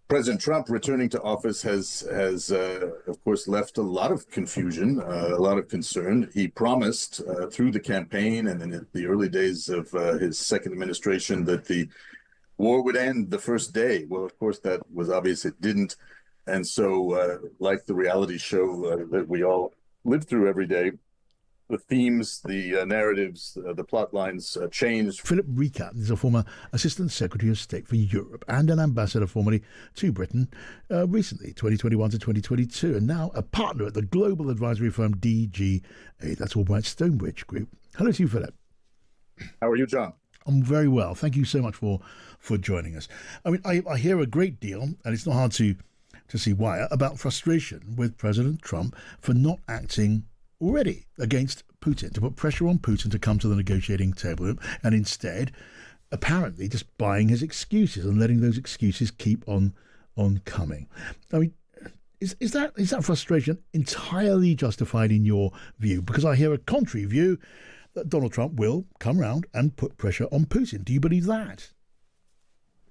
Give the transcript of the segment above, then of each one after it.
President Trump returning to office has of course left a lot of confusion, a lot of concern. He promised through the campaign and in the early days of his second administration that the war would end the first day. Well, of course, that was obvious it didn't. And so, like the reality show that we all live through every day, the themes, the narratives, the plot lines changed. Philip Reeker is a former Assistant Secretary of State for Europe and an ambassador formerly to Britain, recently, 2021 to 2022, and now a partner at the global advisory firm DGA, that's Albright Stonebridge Group. Hello to you, Philip. How are you, John? I'm very well. Thank you so much for joining us. I mean, I hear a great deal, and it's not hard to see why, about frustration with President Trump for not acting already against Putin, to put pressure on Putin to come to the negotiating table, and instead, apparently, just buying his excuses and letting those excuses keep on coming. I mean, is that frustration entirely justified in your view? Because I hear a contrary view that Donald Trump will come round and put pressure on Putin. Do you believe that?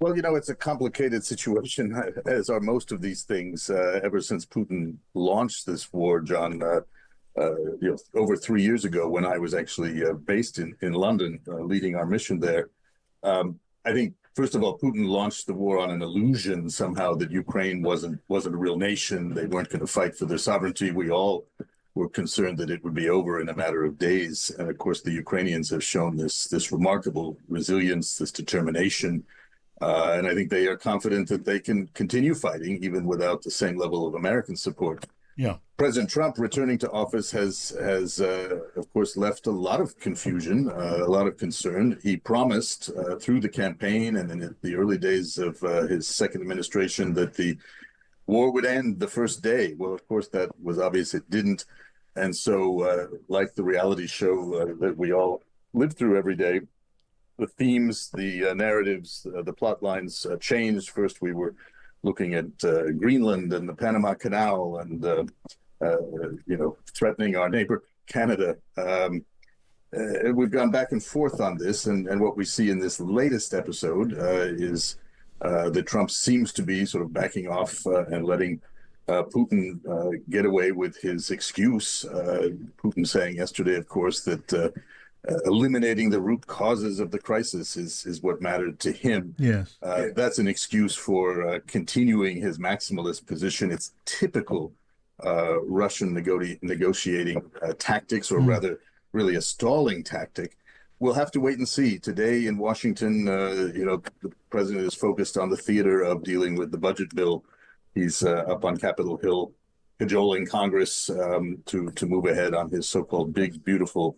Well, it's a complicated situation, as are most of these things, ever since Putin launched this war, John. Over 3 years ago, when I was actually based in London, leading our mission there. I think, first of all, Putin launched the war on an illusion somehow that Ukraine wasn't a real nation. They weren't going to fight for their sovereignty. We all were concerned that it would be over in a matter of days. And of course, the Ukrainians have shown this remarkable resilience, this determination. And I think they are confident that they can continue fighting even without the same level of American support. Yeah. President Trump returning to office has of course left a lot of confusion, a lot of concern. He promised through the campaign and in the early days of his second administration that the war would end the first day. Well, of course, that was obvious it didn't. And so, like the reality show that we all live through every day, the themes, the narratives, the plot lines changed. First, we were looking at Greenland and the Panama Canal and, threatening our neighbor, Canada. We've gone back and forth on this. And what we see in this latest episode is that Trump seems to be sort of backing off and letting Putin get away with his excuse. Putin saying yesterday, of course, that eliminating the root causes of the crisis is what mattered to him. Yes. That's an excuse for continuing his maximalist position. It's typical Russian negotiating tactics, or rather, really a stalling tactic. We'll have to wait and see. Today in Washington, the president is focused on the theater of dealing with the budget bill. He's up on Capitol Hill, cajoling Congress to move ahead on his so-called big, beautiful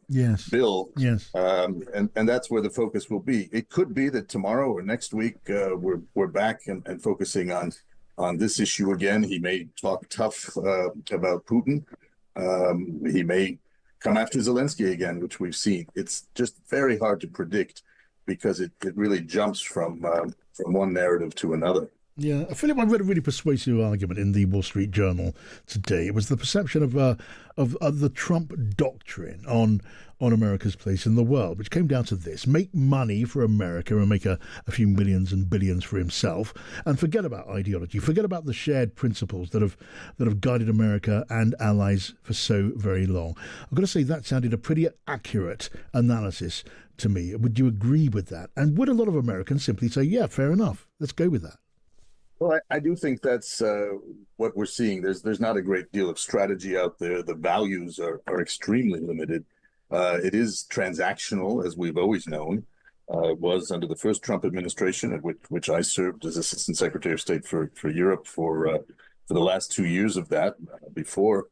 bill. Yes. And that's where the focus will be. It could be that tomorrow or next week we're back and focusing on this issue again. He may talk tough about Putin. He may come after Zelensky again, which we've seen. It's just very hard to predict because it really jumps from one narrative to another. Yeah, Philip, I read a really persuasive argument in the Wall Street Journal today. It was the perception of the Trump doctrine on America's place in the world, which came down to this: make money for America and make a few millions and billions for himself, and forget about ideology, forget about the shared principles that have guided America and allies for so very long. I've got to say that sounded a pretty accurate analysis to me. Would you agree with that? And would a lot of Americans simply say, yeah, fair enough, let's go with that? Well, I do think that's what we're seeing. There's not a great deal of strategy out there. The values are extremely limited. It is transactional, as we've always known. It was under the first Trump administration, at which I served as Assistant Secretary of State for Europe for the last 2 years of that, before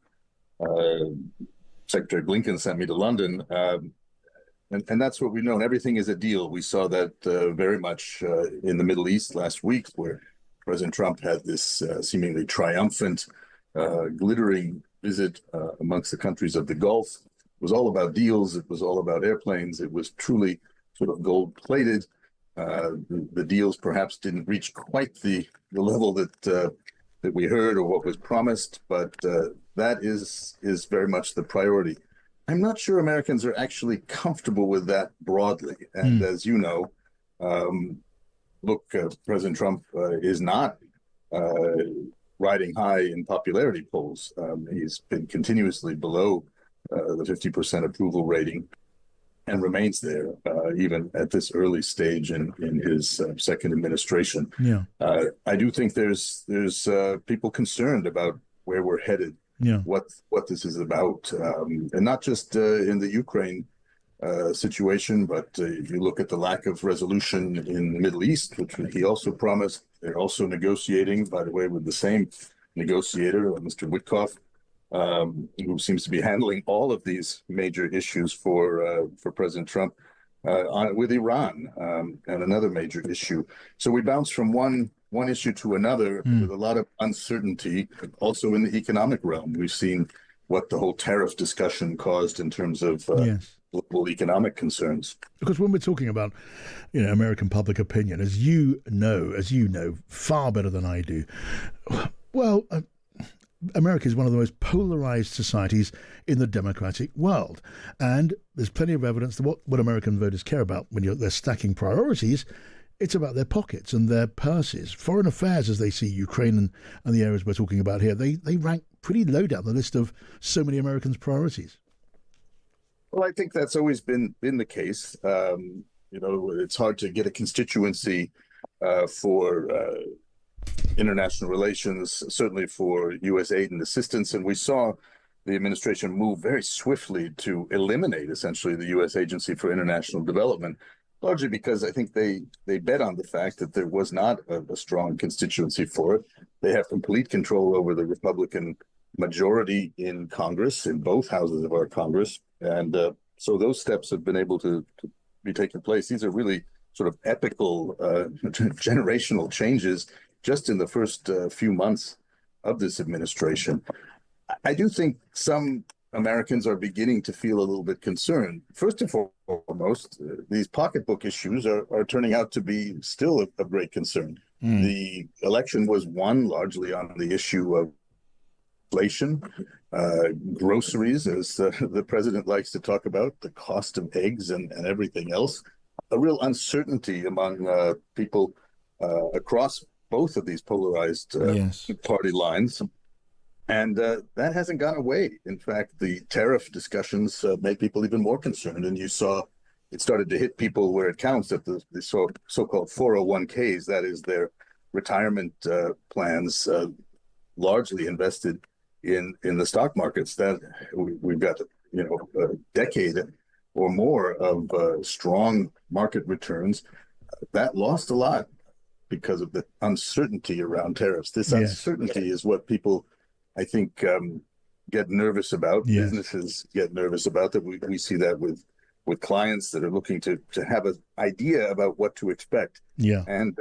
Secretary Blinken sent me to London. And that's what we've known. Everything is a deal. We saw that very much in the Middle East last week, where President Trump had this seemingly triumphant, glittering visit amongst the countries of the Gulf. It was all about deals. It was all about airplanes. It was truly sort of gold-plated. The deals perhaps didn't reach quite the level that we heard or what was promised, but that is very much the priority. I'm not sure Americans are actually comfortable with that broadly. And as you know, President Trump is not riding high in popularity polls. He's been continuously below the 50% approval rating and remains there even at this early stage in his second administration. Yeah. I do think there's people concerned about where we're headed, Yeah. what this is about, and not just in the Ukraine situation, but if you look at the lack of resolution in the Middle East, which he also promised, they're also negotiating, by the way, with the same negotiator, Mr. Witkoff, who seems to be handling all of these major issues for President Trump, with Iran, and another major issue. So we bounce from one issue to another with a lot of uncertainty. Also in the economic realm, we've seen what the whole tariff discussion caused in terms of Yes. global economic concerns. Because when we're talking about, American public opinion, as you know far better than I do, well, America is one of the most polarized societies in the democratic world. And there's plenty of evidence that what American voters care about when they're stacking priorities, it's about their pockets and their purses. Foreign affairs, as they see Ukraine and the areas we're talking about here, they rank pretty low down the list of so many Americans' priorities. Well, I think that's always been the case. It's hard to get a constituency for international relations, certainly for U.S. aid and assistance. And we saw the administration move very swiftly to eliminate essentially the U.S. Agency for International Development, largely because I think they bet on the fact that there was not a strong constituency for it. They have complete control over the Republican majority in Congress, in both houses of our Congress. And so those steps have been able to be taking place. These are really sort of epical, generational changes just in the first few months of this administration. I do think some Americans are beginning to feel a little bit concerned. First and foremost, these pocketbook issues are turning out to be still of great concern. The election was won largely on the issue of inflation, groceries, as the president likes to talk about, the cost of eggs and everything else, a real uncertainty among people across both of these polarized party lines. And that hasn't gone away. In fact, the tariff discussions make people even more concerned. And you saw it started to hit people where it counts at the so-called 401ks, that is their retirement plans, largely invested in the stock markets. That we've got a decade or more of strong market returns. That lost a lot because of the uncertainty around tariffs. This uncertainty is what people, I think, get nervous about. Yes. Businesses get nervous about that. We see that with clients that are looking to have an idea about what to expect. Yeah. And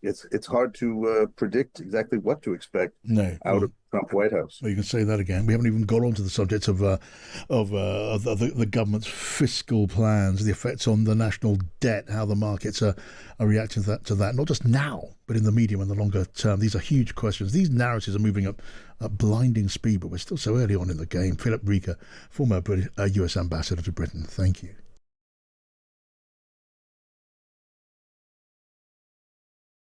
it's hard to predict exactly what to expect out of Trump White House. Well, you can say that again. We haven't even got onto the subject of the government's fiscal plans, the effects on the national debt, how the markets are reacting to that, not just now, but in the medium and the longer term. These are huge questions. These narratives are moving up at blinding speed, but we're still so early on in the game. Philip Reeker, former US ambassador to Britain. Thank you.